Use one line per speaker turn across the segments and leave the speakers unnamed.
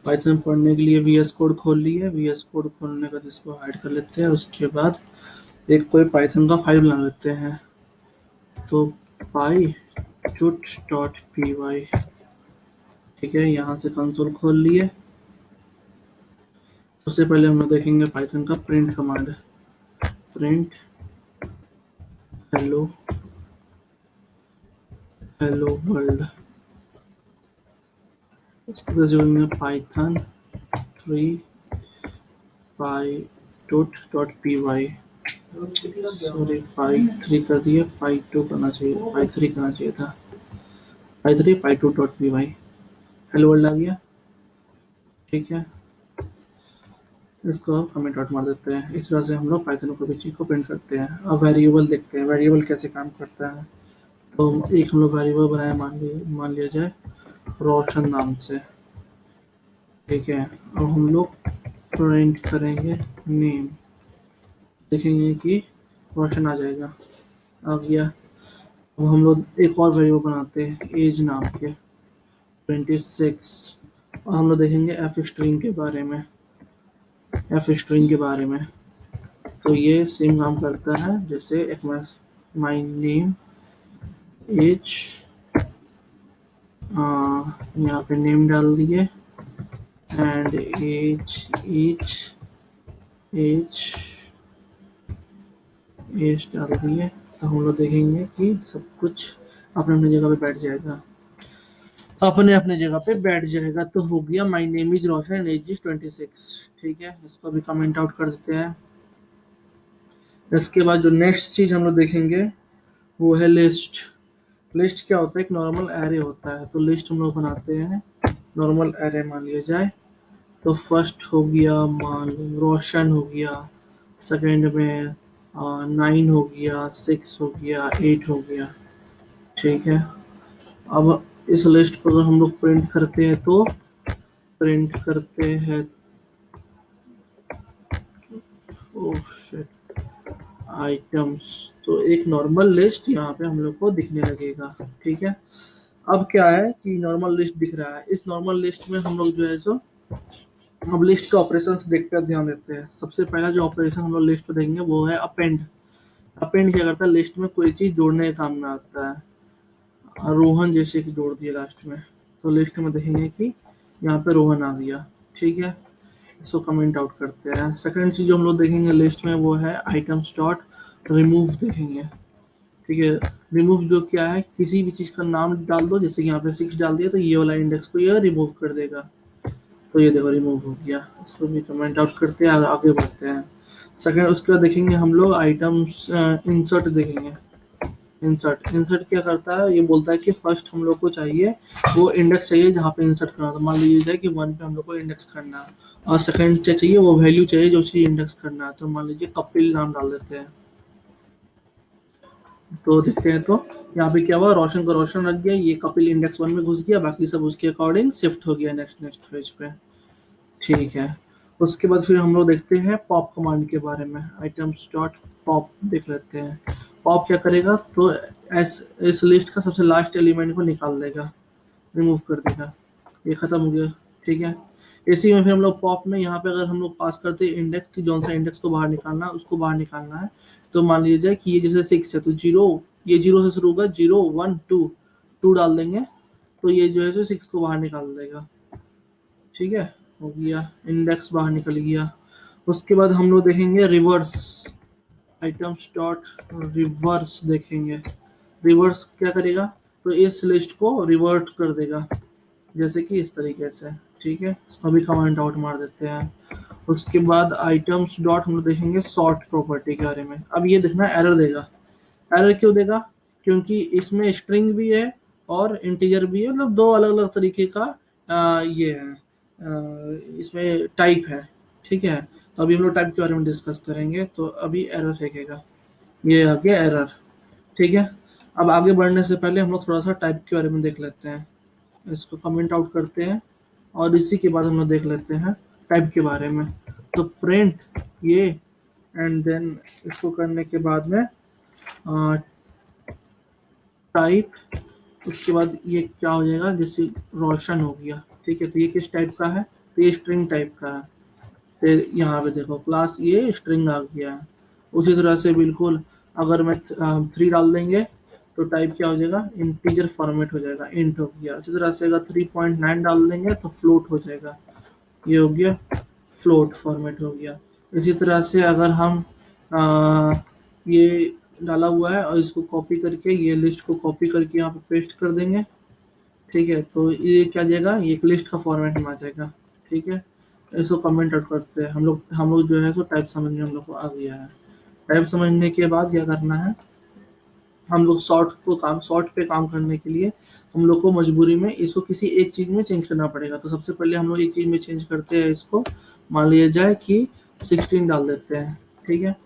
Python पढ़ने के लिए वीएस कोड खोल लिए। वीएस कोड खोलने का इसको हाइड कर लेते हैं। उसके बाद एक कोई पाइथन का फाइल बना लेते हैं। तो पाई चुट डॉट पी वाई, ठीक है, यहाँ से कंसोल खोल लिए। सबसे पहले हम लोग देखेंगे पाइथन का print command. Print hello hello world. इसके बाद जो है Python 3 py dot P Y, sorry py 3 कर दिया, पाई 2 करना चाहिए, पाई 3 करना चाहिए था। Py 3 py 2 dot P Y hello world आ गया, ठीक है। इसको कमेंट आउट मार देते हैं। इस तरह से हम लोग पाइथन को भी चीज को प्रिंट करते हैं। अब वेरिएबल देखते हैं, वेरिएबल कैसे काम करता है। तो एक हम लोग वेरिएबल बनाए, मान लिया जाए रोशन नाम से, ठीक है। अब हम लोग प्रिंट करेंगे नेम, देखेंगे कि रोशन आ जाएगा, आ गया। अब हम लोग एक और वेरिएबल बनाते हैं एज नाम के, 26। और हम लोग देखेंगे एफ स्ट्रिंग के बारे में, एफ स्ट्रिंग के बारे में। तो ये सेम काम करता है जैसे एक माई नेम एज, यहाँ पे नेम डाल दिए एंड एज एज एज डाल दिए। तो हम लोग देखेंगे कि सब कुछ अपने अपने जगह पे बैठ जाएगा, अपने अपने जगह पे बैठ जाएगा। तो हो गया my name is Roshan age is 26, ठीक है। इसको भी कमेंट आउट कर देते हैं। इसके बाद जो नेक्स्ट चीज हम लोग देखेंगे वो है लिस्ट। लिस्ट क्या होता है? एक नॉर्मल एरे होता है। तो लिस्ट हम लोग बनाते हैं, नॉर्मल एरे मान लिया जाए। तो फर्स्ट हो गया मान रोशन हो गया, सेकंड में 9 हो गया, 6 हो गया, 8 हो गया, ठीक है। अब इस लिस्ट को अगर हम लोग प्रिंट करते हैं तो प्रिंट करते हैं, ओह शिट, आइटम्स। तो एक नॉर्मल लिस्ट यहाँ पे हम लोग को दिखने लगेगा, ठीक है। अब क्या है कि नॉर्मल लिस्ट दिख रहा है। इस नॉर्मल लिस्ट में हम लोग जो है सो अब लिस्ट के ऑपरेशंस देख कर ध्यान देते हैं। सबसे पहला जो ऑपरेशन हम लोग लिस्ट पे देखेंगे वो है अपेंड। अपेंड क्या करता है? लिस्ट में कोई चीज जोड़ने के काम में आता है। रोहन जैसे कि जोड़ दिया लास्ट में, तो लिस्ट में देखेंगे कि यहाँ पे रोहन आ गया, ठीक है। इसको कमेंट आउट करते हैं। सेकंड चीज जो हम लोग देखेंगे लिस्ट में वो है आइटम्स डॉट रिमूव देखेंगे, ठीक है। रिमूव जो क्या है, किसी भी चीज का नाम डाल दो, जैसे कि यहाँ पे 6 डाल दिया तो ये वाला इंडेक्स को ये रिमूव कर देगा। तो ये देखो रिमूव हो गया। इसको भी कमेंट आउट करते हैं, आगे बढ़ते हैं। सेकंड उसके बाद देखेंगे हम लोग आइटम्स इंसर्ट देखेंगे। इंसर्ट क्या करता है? ये बोलता है कि फर्स्ट हम लोग को चाहिए वो इंडेक्स चाहिए जहाँ पे इंसर्ट करना। तो मान लीजिए कि 1 पे हम लोग को इंडेक्स करना है, और सेकंड क्या चाहिए? वो वैल्यू चाहिए जो चीज इंडेक्स करना है। तो मान लीजिए कपिल नाम डाल देते हैं। तो देखते हैं, तो यहाँ पे क्या हुआ, रोशन को रोशन रख गया, ये कपिल इंडेक्स 1 में घुस गया, बाकी सब उसके अकॉर्डिंग शिफ्ट हो गया नेक्स्ट नेक्स्ट पेज पे, ठीक है। उसके बाद फिर हम लोग देखते हैं पॉप कमांड के बारे में। आइटम्स डॉट पॉप देख लेते हैं। पॉप क्या करेगा? तो इस लिस्ट का सबसे लास्ट एलिमेंट को निकाल देगा, रिमूव कर देगा। ये खत्म हो गया, ठीक है। इसी में फिर हम लोग पॉप में यहाँ पे अगर हम लोग पास करते हैं इंडेक्स की, जौन सा इंडेक्स को बाहर निकालना है उसको बाहर निकालना है। तो मान लीजिए कि ये जैसे 6 है तो 0, ये 0 से शुरू होगा, 0 1 2, 2 डाल देंगे तो ये जो है 6 को बाहर निकाल देगा, ठीक है। हो गया, इंडेक्स बाहर निकल गया। उसके बाद हम लोग देखेंगे रिवर्स। आइटम्स डॉट रिवर्स देखेंगे। रिवर्स क्या करेगा? तो इस लिस्ट को रिवर्ट कर देगा, जैसे कि इस तरीके से, ठीक है। इसको भी कमेंट आउट मार देते हैं। उसके बाद आइटम्स डॉट हम लोग देखेंगे सॉर्ट प्रॉपर्टी के बारे में। अब ये देखना एरर देगा। एरर क्यों देगा? क्योंकि इसमें स्ट्रिंग भी है और इंटीजर भी है, मतलब दो अलग अलग तरीके का ये है, इसमें टाइप है, ठीक है। तो अभी हम लोग टाइप के बारे में डिस्कस करेंगे। तो अभी एरर फेंकेगा, ये आ गया एरर, ठीक है। अब आगे बढ़ने से पहले हम लोग थोड़ा सा टाइप के बारे में देख लेते हैं। इसको कमेंट आउट करते हैं और इसी के बाद हम लोग देख लेते हैं टाइप के बारे में। तो प्रिंट ये, एंड देन इसको करने के बाद में टाइप, उसके बाद ये क्या हो जाएगा, जैसे रोशन हो गया, ठीक है। तो ये किस टाइप का है? तो ये स्ट्रिंग टाइप का है। तो यहाँ पे देखो क्लास ये स्ट्रिंग आ गया है। उसी तरह से बिल्कुल अगर मैं 3 डाल देंगे तो टाइप क्या हो जाएगा, इंटीजर फॉर्मेट हो जाएगा, इंट हो गया। इसी तरह से अगर 3.9 डाल देंगे तो फ्लोट हो जाएगा, ये हो गया फ्लोट फॉर्मेट हो गया। इसी तरह से अगर हम ये डाला हुआ है और इसको कॉपी करके, ये लिस्ट को कॉपी करके यहाँ पे पेस्ट कर देंगे, ठीक है, तो ये क्या जाएगा, ये एक लिस्ट का फॉर्मेट में आ जाएगा। ठीक है, इसको कमेंट आउट करते हैं हम लोग जो है सो टाइप समझने हम लोग को आ गया है। टाइप समझने के बाद क्या करना है, हम लोग सॉर्ट पे काम करने के लिए हम लोग को मजबूरी में इसको किसी एक चीज में चेंज करना पड़ेगा। तो सबसे पहले हम लोग एक चीज में चेंज करते हैं इसको, मान लिया जाए कि 16 डाल देते हैं। ठीक है,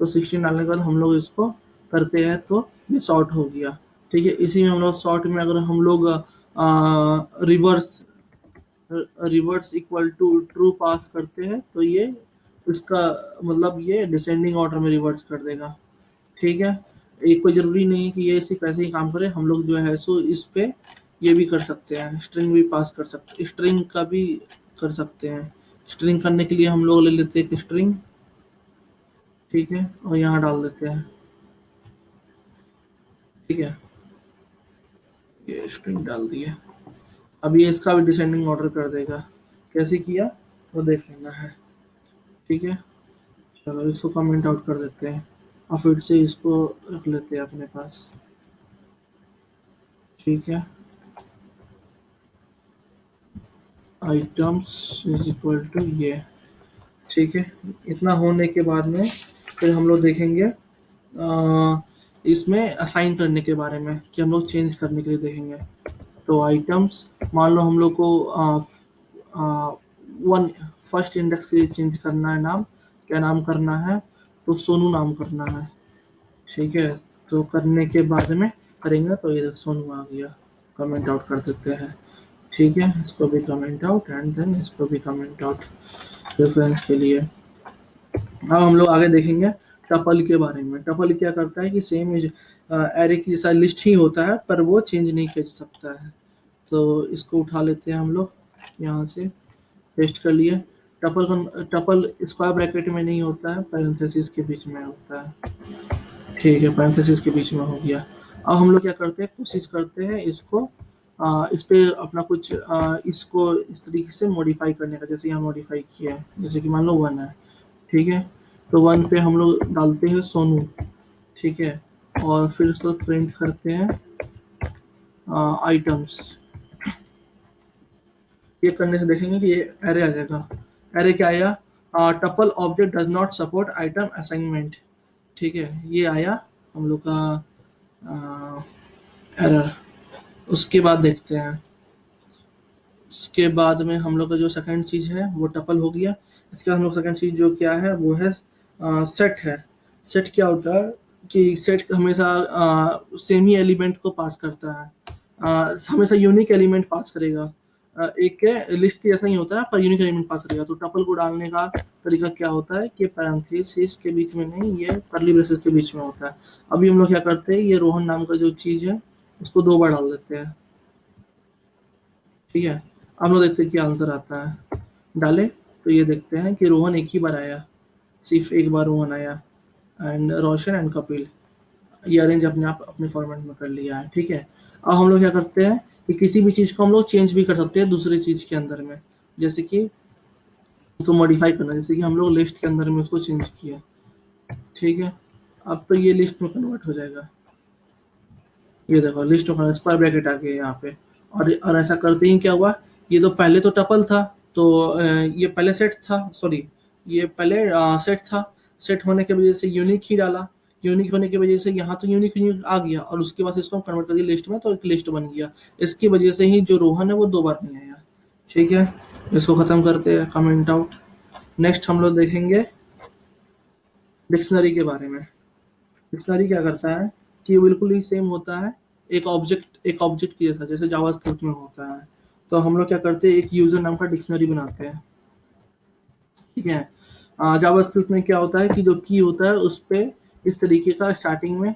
तो 16 डालने के बाद हम लोग इसको करते हैं तो ये सॉर्ट हो गया। ठीक है, इसी में हम लोग सॉर्ट में अगर हम लोग reverse reverse equal to true pass करते हैं तो ये इसका मतलब ये डिसेंडिंग ऑर्डर में रिवर्स कर देगा। ठीक है, ये कोई ज़रूरी नहीं है कि ये सिर्फ ऐसे ही काम करे, हम लोग जो है सो इस पे ये भी कर सकते हैं, स्ट्रिंग भी पास कर सकते, स्ट्रिंग का भी कर सकते हैं। स्ट्रिंग करने के लिए हम लोग ले लेते हैं एक स्ट्रिंग, ठीक है, और यहाँ डाल देते हैं। ठीक है, ये स्ट्रिंग डाल दिए। अब ये इसका भी डिसेंडिंग ऑर्डर कर देगा। कैसे किया वो देख लेना है। ठीक है, चलो इसको कमेंट आउट कर देते हैं और फिर से इसको रख लेते हैं अपने पास। ठीक है, आइटम्स इज इक्वल टू ये। ठीक है, इतना होने के बाद में फिर हम लोग देखेंगे इसमें असाइन करने के बारे में कि हम लोग चेंज करने के लिए देखेंगे। तो आइटम्स, मान लो हम लोग को वन फर्स्ट इंडेक्स के लिए चेंज करना है नाम, क्या नाम करना है, तो सोनू नाम करना है। ठीक है, तो करने के बाद में करेंगे तो ये सोनू आ गया, कमेंट आउट कर देते हैं। ठीक है, इसको भी कमेंट आउट एंड देन इसको भी कमेंट आउट रेफरेंस के लिए। अब हम लोग आगे देखेंगे टपल के बारे में। टपल क्या करता है कि सेम एरे की जैसा लिस्ट ही होता है पर वो चेंज नहीं कर सकता है। तो इसको उठा लेते हैं हम लोग, यहाँ से पेस्ट कर लिए। टपल स्क्वायर ब्रैकेट में नहीं होता है, पैरेंथेसिस के बीच में होता है। ठीक है, पैरेंथेसिस के बीच में हो गया। अब हम लोग क्या करते हैं, कोशिश करते हैं इसको इस पे अपना कुछ इसको इस तरीके से मॉडिफाई करने का, जैसे यहाँ मॉडिफाई किया है, जैसे कि मान लो 1 है। ठीक है, तो 1 पे हम लोग डालते हैं सोनू। ठीक है, और फिर उसको प्रिंट करते हैं आइटम्स। ये करने से देखेंगे कि ये एरे आ जाएगा। एरे क्या आया, tuple object does not support item assignment. ठीक है, ये आया हम लोग का एरर। उसके बाद देखते हैं, उसके बाद में हम लोग का जो सेकंड चीज है वो टपल हो गया। इसके बाद हम लोग सेकंड चीज जो क्या है वो है सेट है। सेट क्या होता है कि सेट हमेशा सेम ही एलिमेंट को पास करता है, हमेशा यूनिक एलिमेंट पास करेगा। एक लिस्ट जैसा ही होता है पर यूनिक एलिमेंट पास करेगा। तो टपल को डालने का तरीका क्या होता है कि पैरेंथेसिस के बीच में नहीं, ये कर्ली ब्रेसेस के बीच में होता है। अभी हम लोग क्या करते हैं, ये रोहन नाम का जो चीज है उसको 2 बार डाल देते हैं। ठीक है, हम लोग देखते हैं क्या आंसर आता है। डाले तो ये देखते हैं कि रोहन एक ही बार आया, सिर्फ एक बार रोहन आया, एंड रोशन एंड कपिल, ये अरेंज अपने आप अपने फॉर्मेट में कर लिया है। ठीक है, अब हम लोग क्या करते हैं कि किसी भी चीज़ को हम लोग चेंज भी कर सकते हैं दूसरी चीज़ के अंदर में, जैसे कि उसको मॉडिफाई करना, जैसे कि हम लोग लिस्ट के अंदर में उसको चेंज किया। ठीक है, अब तो ये लिस्ट में कन्वर्ट हो जाएगा। ये देखो लिस्ट में स्क्वायर ब्रैकेट आ गया यहाँ पे। और ऐसा करते ही क्या हुआ, ये तो पहले तो टपल था, तो ये पहले सेट था, सॉरी ये पहले सेट था। सेट होने की वजह से यूनिक ही डाला, यूनिक होने की वजह से यहाँ तो यूनिक यूनिक आ गया और उसके बाद इसको हम कन्वर्ट कर दिया लिस्ट में, तो एक लिस्ट बन गया। इसकी वजह से ही जो रोहन है वो 2 बार नहीं आया। ठीक है, इसको खत्म करते हैं, कमेंट आउट। नेक्स्ट हम लोग देखेंगे डिक्शनरी के बारे में। डिक्शनरी क्या करता है कि ये बिल्कुल ही सेम होता है, एक ऑब्जेक्ट की जैसा, जैसे जावास्क्रिप्ट में होता है। तो हम लोग क्या करते हैं, एक यूजर नाम का डिक्शनरी बनाते हैं। ठीक है, जावास्क्रिप्ट में क्या होता है कि जो की होता है उस पे इस तरीके का स्टार्टिंग में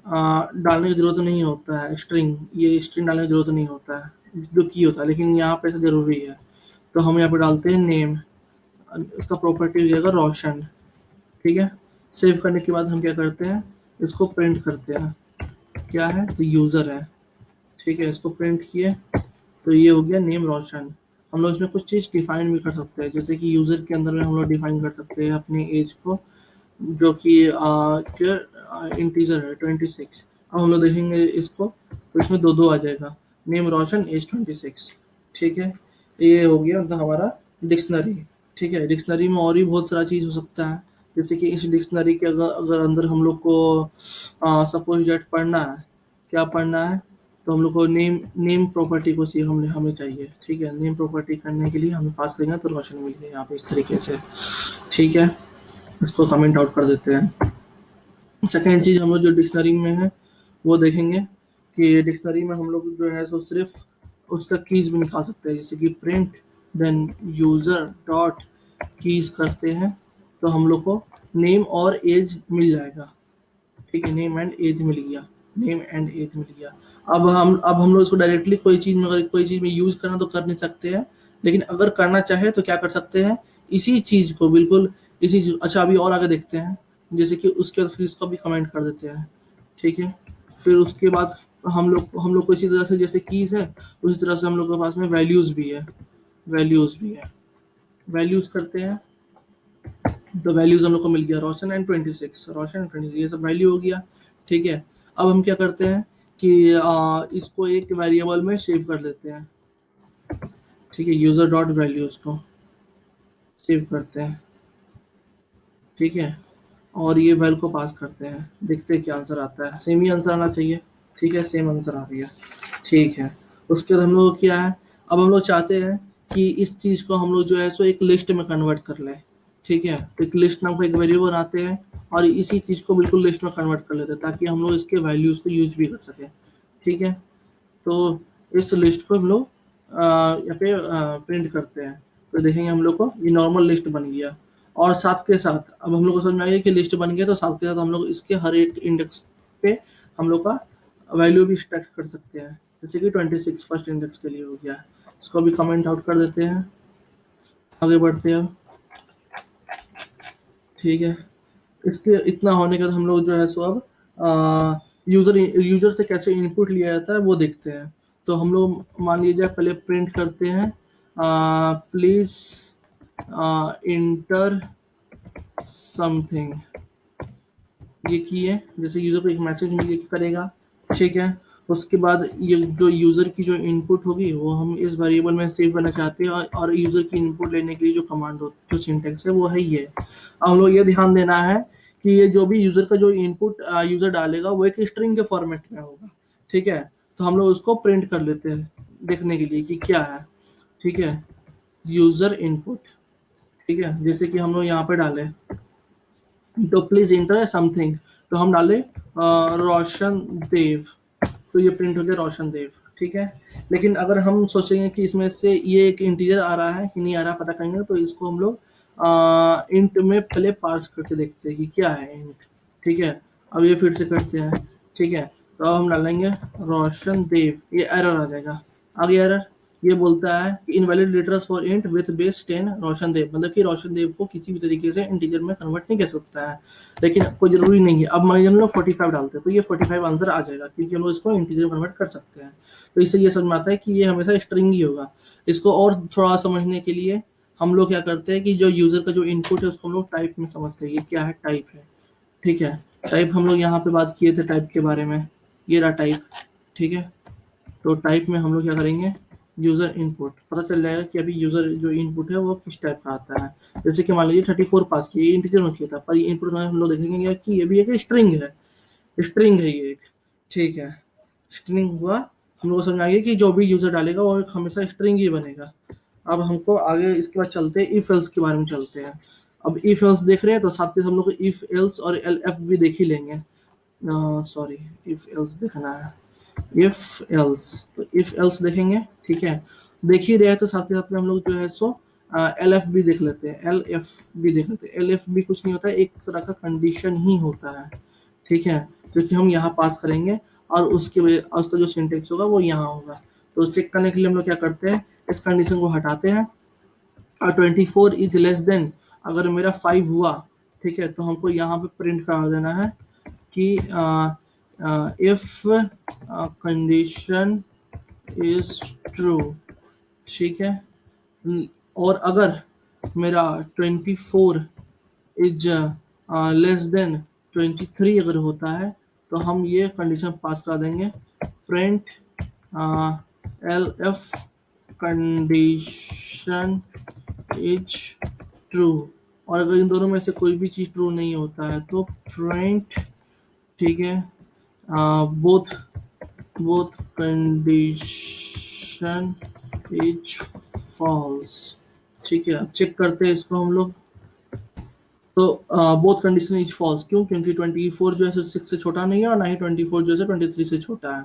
डालने की जरूरत नहीं होता है, स्ट्रिंग, ये स्ट्रिंग डालने की जरूरत नहीं होता है जो की होता है, लेकिन यहाँ पे ऐसा जरूरी है। तो हम यहाँ पे डालते हैं नेम, इसका प्रॉपर्टी हो जाएगा रोशन। ठीक है, सेव करने के बाद हम क्या करते हैं, इसको प्रिंट करते हैं। क्या है, तो यूज़र है। ठीक है, इसको प्रिंट किए तो ये हो गया नेम रोशन। हम लोग इसमें कुछ चीज़ डिफाइन भी कर सकते हैं, जैसे कि यूज़र के अंदर में हम लोग डिफाइन कर सकते हैं अपनी एज को, जो कि इंटीजर है 26। अब हम लोग देखेंगे इसको तो इसमें दो दो आ जाएगा, नेम रोशन एज 26। ठीक है, ये हो गया मतलब हमारा डिक्शनरी। ठीक है, डिक्शनरी में और भी बहुत सारा चीज़ हो सकता है, जैसे कि इस डिक्शनरी के अगर अगर अंदर हम लोग को सपोज डेट पढ़ना है, क्या पढ़ना है, तो हम लोग को नेम नेम प्रॉपर्टी को चाहिए, हमें चाहिए। ठीक है, नेम प्रॉपर्टी करने के लिए हमें पास करेंगे तो रोशन मिल गया यहाँ पे इस तरीके से। ठीक है, इसको कमेंट आउट कर देते हैं। सेकेंड चीज़ हम लोग जो डिक्शनरी में है वो देखेंगे कि डिक्शनरी में हम लोग जो है सो सिर्फ उसका कीज भी निकाल सकते हैं, जैसे कि print then user dot keys करते हैं तो हम लोग को नेम और एज मिल जाएगा। ठीक है, नेम एंड एज मिल गया, नेम एंड एज मिल गया। अब हम लोग इसको डायरेक्टली कोई चीज़ में, अगर कोई चीज़ में यूज़ करना तो कर नहीं सकते हैं, लेकिन अगर करना चाहे तो क्या कर सकते हैं, इसी चीज़ को बिल्कुल इसी चीज़। अच्छा, अभी और आगे देखते हैं, जैसे कि उसके बाद फिर इसको भी कमेंट कर देते हैं। ठीक है, फिर उसके बाद हम लोग को इसी तरह से जैसे कीज है उसी तरह से हम लोग के पास में वैल्यूज़ भी है, वैल्यूज़ भी है। वैल्यूज़ करते हैं तो वैल्यूज हम लोग को मिल गया रोशन एंड 26, रोशन एंड 26, ये सब वैल्यू हो गया। ठीक है, अब हम क्या करते हैं कि इसको एक वेरिएबल में सेव कर लेते हैं। ठीक है, यूजर डॉट वैल्यूज को सेव करते हैं। ठीक है, और ये वैल्यू को पास करते हैं, देखते हैं क्या आंसर आता है। सेम ही आंसर आना चाहिए। ठीक है, सेम आंसर आ रही है। ठीक है, उसके बाद हम लोग क्या है, अब हम लोग चाहते हैं कि इस चीज़ को हम लोग जो है सो एक लिस्ट में कन्वर्ट कर लें। ठीक है, तो एक लिस्ट नाम का एक वेरिएबल बनाते हैं और इसी चीज़ को बिल्कुल लिस्ट में कन्वर्ट कर लेते हैं ताकि हम लोग इसके वैल्यूज़ को यूज भी कर सकें। ठीक है, तो इस लिस्ट को हम लोग यहाँ पे प्रिंट करते हैं तो देखेंगे हम लोग को ये नॉर्मल लिस्ट बन गया। और साथ के साथ अब हम लोग को समझ में आ गया कि लिस्ट बन गया, तो साथ के साथ हम लोग इसके हर एक इंडेक्स पे हम लोग का वैल्यू भी स्टैक कर सकते हैं, जैसे कि 26 फर्स्ट इंडेक्स के लिए हो गया। इसको भी कमेंट आउट कर देते हैं, आगे बढ़ते हैं। ठीक है, इसके इतना होने के बाद हम लोग जो है सो अब यूजर से कैसे इनपुट लिया जाता है वो देखते हैं। तो हम लोग मान लीजिए पहले प्रिंट करते हैं प्लीज इंटर समथिंग, ये की है, जैसे यूजर को एक मैसेज मिल करेगा। ठीक है, उसके बाद ये जो यूजर की जो इनपुट होगी वो हम इस वेरिएबल में सेव करना चाहते हैं, और यूजर की इनपुट लेने के लिए जो कमांड हो, जो सिंटेक्स है वो है ये। अब हम लोग ये ध्यान देना है कि ये जो भी यूजर का जो इनपुट यूजर डालेगा वो एक स्ट्रिंग के फॉर्मेट में होगा। ठीक है, तो हम लोग उसको प्रिंट कर लेते हैं देखने के लिए कि क्या है। ठीक है, यूजर इनपुट। ठीक है, जैसे कि हम लोग यहाँ पे डाले तो प्लीज इंटर समथिंग, तो हम डाले रोशन देव, तो ये प्रिंट हो गया रोशन देव। ठीक है, लेकिन अगर हम सोचेंगे कि इसमें से ये एक इंटीजर आ रहा है कि नहीं आ रहा पता करेंगे, तो इसको हम लोग इंट में पहले पार्स करके देखते हैं कि क्या है इंट। ठीक है, अब ये फिर से करते हैं। ठीक है, तो अब हम डालेंगे रोशन देव, ये एरर आ जाएगा। आगे एरर ये बोलता है कि invalid letters for int with base 10 रोशन देव, मतलब कि रोशन देव को किसी भी तरीके से इंटीजर में कन्वर्ट नहीं कर सकता है, लेकिन कोई जरूरी नहीं है। अब मान लीजिए हम लोग 45 डालते हैं तो ये 45 आंसर आ जाएगा क्योंकि हम लोग इसको इंटीजर में कन्वर्ट कर सकते हैं। तो इससे ये समझ में आता है कि ये हमेशा स्ट्रिंग ही होगा। इसको और थोड़ा समझने के लिए हम लोग क्या करते हैं कि जो यूजर का जो इनपुट है उसको हम लोग टाइप में समझते हैं, ये क्या है, टाइप है। ठीक है, टाइप हम लोग यहाँ पे बात किए थे टाइप के बारे में, ये रहा टाइप। ठीक है, तो टाइप में हम लोग क्या करेंगे, यूजर इनपुट, पता चल जाएगा कि अभी यूजर जो इनपुट है वो किस टाइप का आता है। जैसे कि मान लीजिए 34 पास किया, ये इंटीजर में किया था, पर ये इनपुट में हम लोग देखेंगे कि ये भी एक स्ट्रिंग है, स्ट्रिंग है ये एक। ठीक है, स्ट्रिंग हुआ, हम लोग को समझ आ गया कि जो भी यूजर डालेगा वो एक हमेशा स्ट्रिंग ही बनेगा। अब हमको आगे इसके बाद चलते हैं इफ एल्स के बारे में चलते हैं। अब इफ एल्स देख रहे हैं तो साथ में हम लोग इफ एल्स और एल एफ भी देख ही लेंगे। सॉरी, इफ एल्स देखना है, इफ एल्स, तो इफ एल्स देखेंगे। ठीक है, देख ही रहे तो साथ ही साथ में हम लोग जो है सो एल एफ भी देख लेते हैं, एल एफ भी देख लेते हैं। एल एफ भी कुछ नहीं होता है, एक तरह का कंडीशन ही होता है। ठीक है, जो कि हम यहाँ पास करेंगे और उसके वजह जो सिंटेक्स होगा वो यहाँ होगा। तो चेक करने के लिए हम लोग क्या करते हैं, इस कंडीशन को हटाते हैं और 24 इज लेस देन, अगर मेरा 5 हुआ, ठीक है, तो हमको यहाँ पे प्रिंट करा देना है कि इफ कंडीशन इज ट्रू, ठीक है। और अगर मेरा 24 इज लेस देन 23 अगर होता है, तो हम ये कंडीशन पास कर देंगे, print L F condition is true. और अगर इन दोनों में से कोई भी चीज ट्रू नहीं होता है तो प्रिंट, ठीक है, both both condition is false, ठीक है। अब चेक करते हैं इसको हम लोग। तो बोथ कंडीशन इज फॉल्स, क्यों? क्योंकि 24 जो है 6 से छोटा नहीं है और ना ही 24 जो है 23 से छोटा है।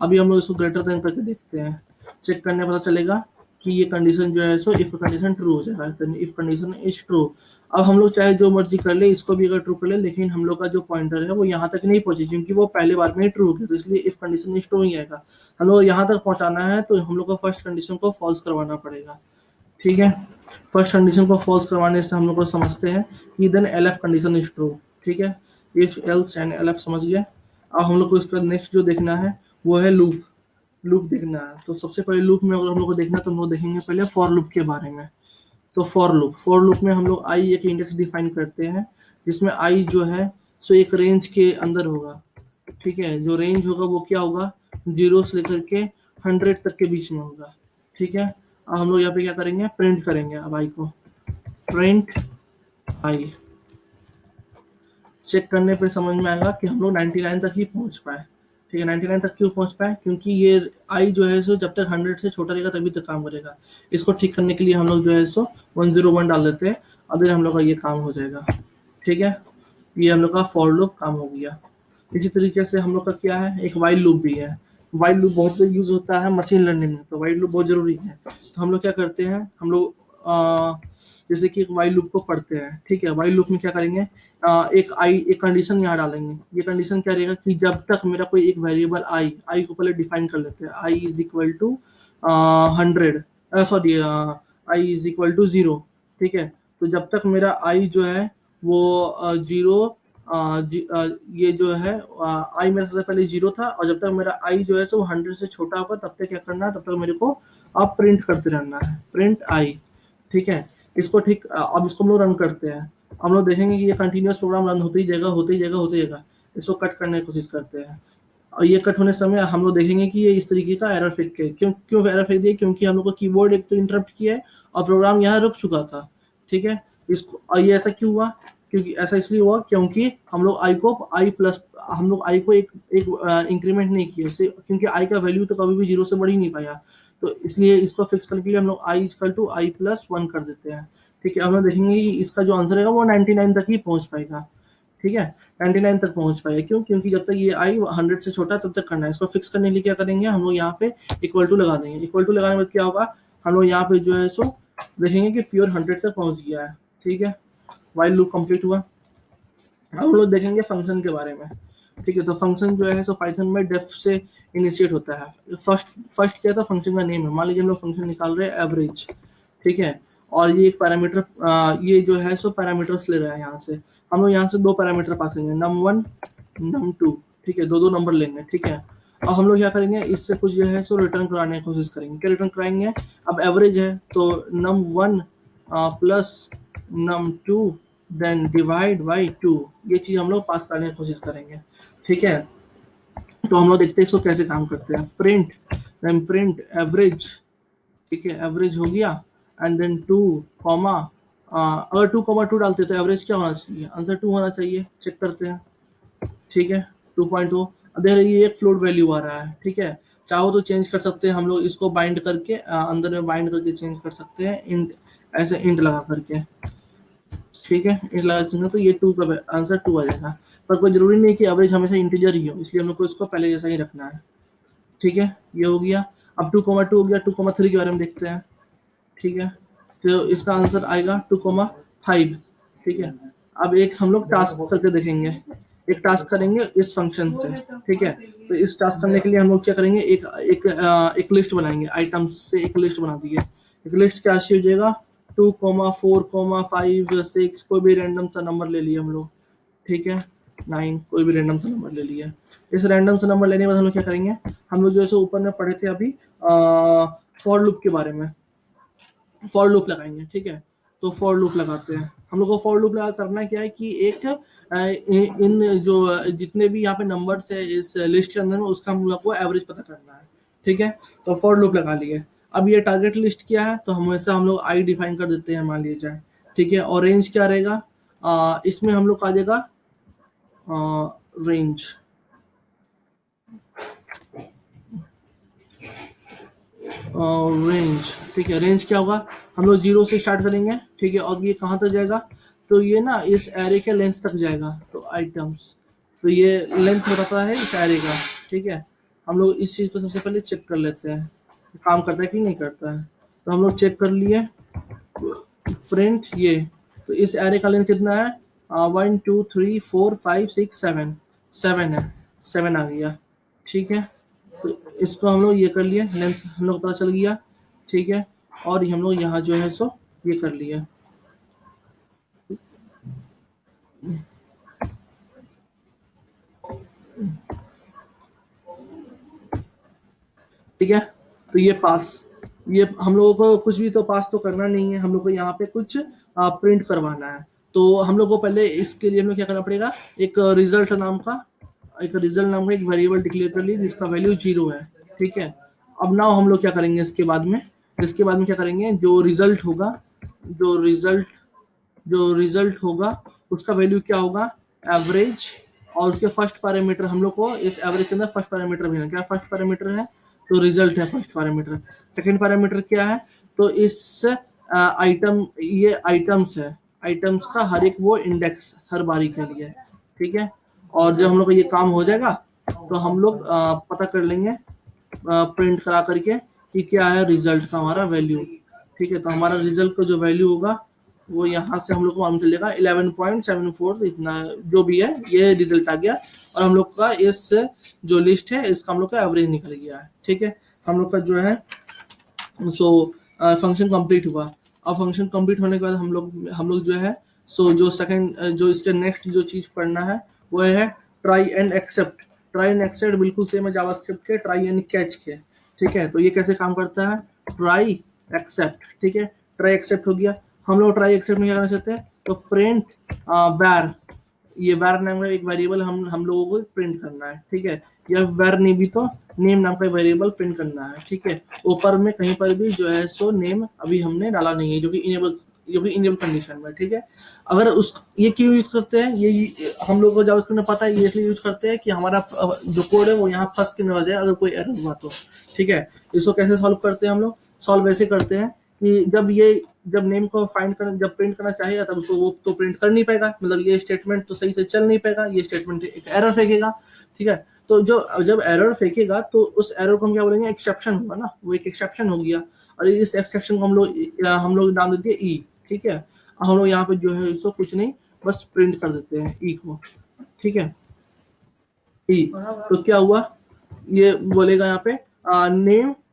अभी हम लोग इसको ग्रेटर देन करके देखते हैं, चेक करने पता चलेगा कि ये कंडीशन जो है सो इफ कंडीशन ट्रू हो जाएगा, इफ कंडीशन इज ट्रू। अब हम लोग चाहे जो मर्जी कर ले, इसको भी अगर ट्रू कर ले, लेकिन हम लोग का जो पॉइंटर है वो यहाँ तक नहीं पहुंचे, क्योंकि वो पहले बार में ही ट्रू हो गया, तो इसलिए इफ कंडीशन इज ट्रू ही आएगा। हम लोग यहाँ तक पहुंचाना है तो हम लोग को फर्स्ट कंडीशन को फॉल्स करवाना पड़ेगा, ठीक है। फर्स्ट कंडीशन को फॉल्स करवाने से हम लोग को समझते हैं कि then L F condition is true, ठीक है। If else and elif समझ गए। अब हम लोग को इसका नेक्स्ट जो देखना है वो है लूप। लूप देखना है, तो सबसे पहले लूप में अगर हम लोग को देखना है तो हम लोग देखेंगे पहले फॉर लूप के बारे में। तो फॉर लूप में हम लोग आई एक इंडेक्स डिफाइन करते हैं, जिसमें आई जो है सो एक रेंज के अंदर होगा, ठीक है। जो रेंज होगा वो क्या होगा, 0 से लेकर के 100 तक के बीच में होगा, ठीक है। अब हम लोग यहाँ पे क्या करेंगे, प्रिंट करेंगे अब आई को, प्रिंट आई। चेक करने पे समझ में आएगा कि हम लोग 99 तक ही पहुंच पाए, ठीक है। 99 तक क्यों पहुंच पाए, क्योंकि ये आई जो है सो जब तक 100 से छोटा रहेगा तभी तक काम करेगा। इसको ठीक करने के लिए हम लोग जो है सो 101 डाल देते हैं, अगर हम लोग का ये काम हो जाएगा, ठीक है। ये हम लोग का फॉर लूप काम हो गया। इसी तरीके से हम लोग का क्या है, एक वाइल लूप भी है। वाइल लूप बहुत यूज होता है मशीन लर्निंग में, तो वाइल लूप बहुत जरूरी है। तो हम लोग क्या करते हैं, हम लोग जैसे कि एक वाइल लूप को पढ़ते हैं, ठीक है। वाइल लूप में क्या करेंगे, एक कंडीशन यहाँ डालेंगे। ये कंडीशन क्या रहेगा कि जब तक मेरा कोई एक वेरिएबल आई को पहले डिफाइन कर लेते हैं, I is equal to 100, sorry I is equal to 0, ठीक है। तो जब तक मेरा आई जो है वो 0, ये जो है आई मेरा सबसे पहले 0 था, और जब तक मेरा आई जो है सो 100 से छोटा होगा तब तक क्या करना है, तब तक मेरे को अब प्रिंट करते रहना है, प्रिंट आई, ठीक है। इसको ठीक, अब इसको हम लोग रन करते हैं। हम लोग देखेंगे कि ये कंटिन्यूअस प्रोग्राम रन होते ही जाएगा, होते ही जाएगा, होते ही जाएगा। इसको कट करने की कोशिश करते हैं, और ये कट होने समय हम लोग देखेंगे कि ये इस तरीके का एरर फेंक के, क्यों एरर फेंक दिया, क्योंकि हम लोग को कीबोर्ड एक तो इंटरप्ट किया है और प्रोग्राम यहाँ रुक चुका था, ठीक है। इसको, और ये ऐसा क्यों हुआ, क्योंकि ऐसा इसलिए हुआ क्योंकि हम लोग आई को आई प्लस, हम लोग आई को एक इंक्रीमेंट नहीं किया, क्योंकि आई का वैल्यू तो कभी भी 0 से बढ़ ही नहीं पाया। तो इसलिए इसको फिक्स करने के लिए हम लोग I equal to I plus 1 कर देते हैं, ठीक है। हम लोग देखेंगे कि इसका जो आंसर है वो 99 तक ही पहुंच पाएगा, ठीक है। 99 तक पहुंच पाएगा, क्यों? क्योंकि जब तक ये आई 100 से छोटा तब तक करना है। इसको फिक्स करने के लिए क्या करेंगे, हम लोग यहाँ पे इक्वल टू लगा देंगे। इक्वल टू लगाने के बाद क्या होगा, हम लोग यहाँ पे जो है सो देखेंगे कि प्योर 100 तक पहुंच गया है, ठीक है। वाइल लूप कंप्लीट हुआ। हम लोग देखेंगे फंक्शन के बारे में, ठीक है। तो फंक्शन जो है सो पाइथन में डेफ से इनिशिएट होता है। फर्स्ट क्या था, फंक्शन का नेम है। मान लीजिए हम लोग फंक्शन निकाल रहे हैं एवरेज, ठीक है। और ये एक पैरामीटर, ये जो है सो पैरामीटर्स ले रहा है यहाँ से। हम लोग यहाँ से 2 पैरामीटर पास करेंगे, num1 num2, ठीक है। 2 नंबर लेंगे, ठीक है। और हम लोग क्या करेंगे, इससे कुछ जो है सो रिटर्न कराने की कोशिश करेंगे। क्या रिटर्न कराएंगे, अब एवरेज है तो num1 plus num2 then divide by 2, ये चीज हम लोग पास करने की कोशिश करेंगे, ठीक है। तो हम लोग देखते हैं इसको कैसे काम करते हैं। प्रिंट, देन प्रिंट एवरेज, ठीक है, एवरेज हो गया। एंड देन 2 कॉमा, अगर 2 डालते तो एवरेज क्या होना चाहिए, आंसर 2 होना चाहिए। चेक करते हैं, ठीक है। 2.2, अब देख रहे ये एक फ्लोट वैल्यू आ रहा है, ठीक है। चाहो तो चेंज कर सकते हैं हम लोग, इसको बाइंड करके अंदर में बाइंड करके चेंज कर सकते हैं, इंट, ऐसे इंट लगा करके, ठीक है। इंट लगा देंगे तो ये 2 का आंसर 2 आ जाएगा। पर कोई जरूरी नहीं कि एवरेज हमेशा इंटीजर ही हो, इसलिए हम लोग को इसको पहले जैसा ही रखना है, ठीक है। ये हो गया। अब 2.2 हो गया, 2.3 के बारे में देखते हैं, ठीक है। तो इसका आंसर आएगा 2.5, ठीक है। अब एक हम लोग टास्क करके देखेंगे, एक टास्क करेंगे इस फंक्शन से, ठीक है। तो इस टास्क करने के लिए हम लोग क्या करेंगे, एक लिस्ट बनाएंगे, आइटम्स से एक लिस्ट बना दिए। एक लिस्ट क्या हो जाएगा, 2,4,5,6 कोई भी रैंडम सा नंबर ले लिया हम लोग, ठीक है, 9 कोई भी रैंडम सा नंबर ले लिया। इस रैंडम सा नंबर लेने के बाद हम लोग क्या करेंगे, हम लोग जैसे ऊपर में पढ़े थे अभी फॉर लूप के बारे में, फॉर लूप लगाएंगे, ठीक है। तो फॉर लूप लगाते हैं हम लोग को। फॉर लूप लगा करना क्या है कि एक इन जो जितने भी यहाँ पे नंबर्स है इस लिस्ट के अंदर में, उसका हम लोग को एवरेज पता करना है, ठीक है। तो फॉर लूप लगा लिए। अब ये टारगेट लिस्ट क्या है, तो हमेशा हम लोग आई डिफाइन कर देते हैं, मान लीजिए, ठीक है। और रेंज क्या रहेगा, इसमें हम लोग का आ जाएगा रेंज, रेंज, ठीक है। रेंज क्या होगा, हम लोग 0 से स्टार्ट करेंगे, ठीक है। और ये कहाँ तक जाएगा, तो ये ना इस एरे के लेंथ तक जाएगा। तो आइटम्स, तो ये लेंथ बताता है इस एरे का, ठीक है। हम लोग इस चीज को सबसे पहले चेक कर लेते हैं, काम करता है कि नहीं करता है। तो हम लोग चेक कर लिए, प्रिंट ये, तो इस एरे का लेंथ कितना है, 1 2 3 4 5 6 7, 7 है, 7 आ गया, ठीक है। तो इसको हम लोग ये कर लिए, लेंथ हम लोग पता चल गया, ठीक है। और हम लोग यहाँ जो है सो ये कर लिया, ठीक है। तो ये पास, ये हम लोगों को कुछ भी तो पास तो करना नहीं है, हम लोग को यहाँ पे कुछ प्रिंट करवाना है। तो हम लोग को पहले इसके लिए हमें क्या करना पड़ेगा, एक रिजल्ट नाम का, एक वेरिएबल डिक्लेयर कर ली जिसका वैल्यू 0 है, ठीक है। अब नाउ हम लोग क्या करेंगे, इसके बाद में क्या करेंगे, जो रिजल्ट जो रिजल्ट होगा उसका वैल्यू क्या होगा, एवरेज। और उसके फर्स्ट पैरामीटर हम लोग को इस एवरेज के अंदर फर्स्ट पैरामीटर भी है, क्या फर्स्ट पैरामीटर है, तो रिजल्ट है फर्स्ट पैरामीटर। सेकंड पैरामीटर क्या है, तो इस आइटम, ये आइटम्स है, आइटम्स का हर एक वो इंडेक्स हर बारी के लिए, ठीक है। और जब हम लोग का ये काम हो जाएगा तो हम लोग पता कर लेंगे प्रिंट करा करके कि क्या है रिजल्ट का हमारा वैल्यू, ठीक है। तो हमारा रिजल्ट का जो वैल्यू होगा वो यहाँ से हम लोग को मालूम चलेगा 11.74, इतना जो भी है ये रिजल्ट आ गया। और हम लोग का इस जो लिस्ट है इसका हम लोग का एवरेज निकल गया है, ठीक है। हम लोग का जो है सो फंक्शन कंप्लीट हुआ। अब फंक्शन कंप्लीट होने के बाद हम लोग जो है सो जो सेकंड जो इसके नेक्स्ट जो चीज पढ़ना है वो है try and except. Try and except बिल्कुल सेम है जावास्क्रिप्ट के ट्राई एंड कैच के, ठीक है। तो ये कैसे काम करता है, ट्राई एक्सेप्ट, ठीक है। ट्राई एक्सेप्ट हो गया, हम लोग ट्राई एक्सेप्ट में क्या करना चाहते हैं, तो प्रिंट वैर, ये वैर नाम का एक वेरिएबल हम लोगों को प्रिंट करना है, ठीक है। या वैर नहीं भी तो नेम नाम का वेरिएबल प्रिंट करना है, ठीक है। ऊपर में कहीं पर भी जो है सो नेम अभी हमने डाला नहीं है, जो कि इनेबल कंडीशन में, ठीक है। अगर उस ये क्यों यूज करते हैं, ये हम लोग को जावास्क्रिप्ट में पता है, ये इसलिए यूज करते हैं कि हमारा जो कोड है वो यहाँ फंस के न जाए अगर कोई एरर हुआ तो, ठीक है। इसको कैसे सॉल्व करते हैं हम लोग, सॉल्व ऐसे करते हैं कि जब नेम को फाइंड कर जब प्रिंट करना चाहेगा तब उसको वो तो प्रिंट कर नहीं पाएगा, मतलब ये स्टेटमेंट तो सही से चल नहीं पाएगा, ये स्टेटमेंट एक एरर फेंकेगा, ठीक है। तो जब एरर फेंकेगा तो उस एरर को हम क्या बोलेंगे, एक्सेप्शन होगा ना, वो एक एक्सेप्शन हो गया। और इस एक्सेप्शन को हम लोग नाम देते हैं ई, ठीक है। हम लोग यहाँ पे जो है इसको कुछ नहीं बस प्रिंट कर देते हैं ई को, ठीक है। ई, तो क्या हुआ, ये बोलेगा यहाँ पे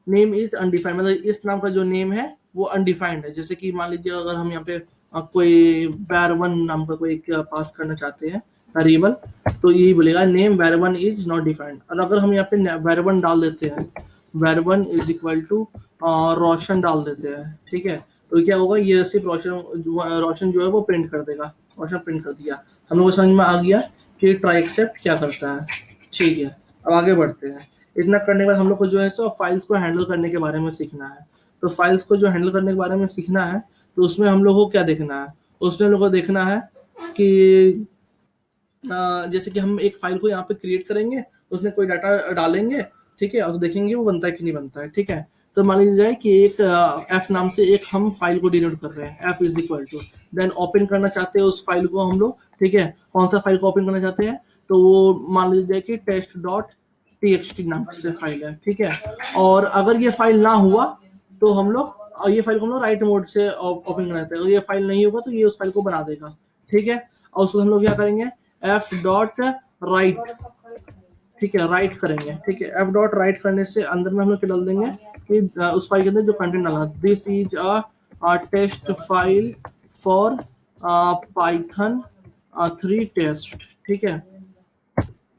नेम इज अनडिफाइंड, मतलब इस नाम का जो नेम है वो अनडिफाइंड है। जैसे कि मान लीजिए अगर हम यहाँ पे कोई var1 नाम का कोई पास करना चाहते हैं वेरिएबल, तो यही बोलेगा name var1 is not defined. और अगर हम यहाँ पे var1 डाल देते हैं, var1 इज इक्वल टू रोशन डाल देते हैं, ठीक है। तो क्या होगा, ये सिर्फ रोशन जो है वो प्रिंट कर देगा, रोशन प्रिंट कर दिया। हम लोग को समझ में आ गया कि ट्राई एक्सेप्ट क्या करता है, ठीक है। अब आगे बढ़ते हैं। इतना करने के बाद हम लोग को जो है सो फाइल्स को हैंडल करने के बारे में सीखना है। तो फाइल्स को जो हैंडल करने के बारे में सीखना है, तो उसमें हम लोग को क्या देखना है, उसमें हम लोग को देखना है कि जैसे कि हम एक फाइल को यहाँ पे क्रिएट करेंगे, उसमें कोई डाटा डालेंगे, ठीक है, और देखेंगे वो बनता है कि नहीं बनता है, ठीक है। तो मान लीजिए जाए कि एक एफ नाम से एक हम फाइल को डिनोट कर रहे हैं, F is equal to, then open करना चाहते हैं उस फाइल को हम लोग, ठीक है। कौन सा फाइल को ओपन करना चाहते हैं, तो वो मान लीजिए कि टेस्ट डॉट टीएक्सटी नाम से फाइल है, ठीक है। और अगर ये फाइल ना हुआ तो हम लोग ये फाइल को हम लोग राइट मोड से ओपन कराते हैं, और ये फाइल नहीं होगा तो ये उस फाइल को बना देगा, ठीक है। और उसको हम लोग क्या करेंगे, एफ डॉट राइट, ठीक है, राइट करेंगे, ठीक है। एफ डॉट राइट करने से अंदर में हम लोग क्या डाल देंगे कि उस फाइल के अंदर जो कंटेंट डालना, this is a test file for Python 3 test, ठीक है,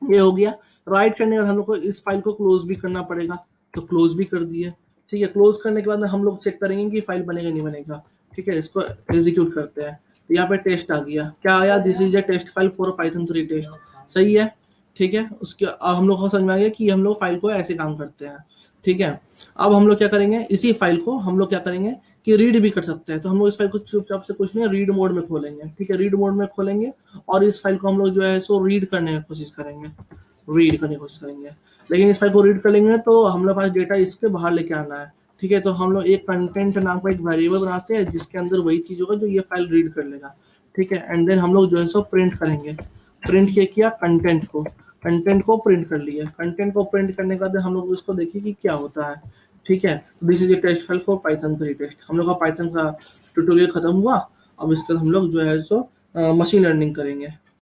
ये हो गया। राइट करने के बाद हम लोग को इस फाइल को क्लोज भी करना पड़ेगा, तो क्लोज भी कर दिए, ठीक है। क्लोज करने के बाद हम लोग चेक करेंगे कि फाइल बनेगा नहीं बनेगा, ठीक है। इसको एग्जीक्यूट करते हैं, तो यहाँ पे टेस्ट आ गया, क्या आया, this is a test file for Python 3 test, सही है, ठीक है। उसके अब हम लोग को समझ में आ गया कि हम लोग फाइल को ऐसे काम करते हैं, ठीक है। अब हम लोग क्या करेंगे, इसी फाइल को हम लोग क्या करेंगे कि रीड भी कर सकते हैं, तो हम लोग इस फाइल को चुपचाप से कुछ नहीं रीड मोड में खोलेंगे, ठीक है। रीड मोड में खोलेंगे और इस फाइल को हम लोग जो है सो रीड करने की कोशिश करेंगे, रीड करने की कोशिश करेंगे। लेकिन इस फाइल को रीड कर लेंगे तो हम लोग पास डेटा इसके बाहर लेके आना है, ठीक है। तो हम लोग एक कंटेंट नाम का एक वेरिएबल बनाते हैं जिसके अंदर वही चीज होगा जो ये फाइल रीड कर लेगा, ठीक है। एंड देन हम लोग जो है सो प्रिंट करेंगे, प्रिंट किया कंटेंट को प्रिंट कर लिया, कंटेंट को प्रिंट करने के बाद हम लोग उसको देखिए कि क्या होता है, ठीक है। This is a test file for Python 3 test, हम लोग का पाइथन का ट्यूटोरियल खत्म हुआ। अब इसके बाद हम लोग जो है सो मशीन लर्निंग करेंगे।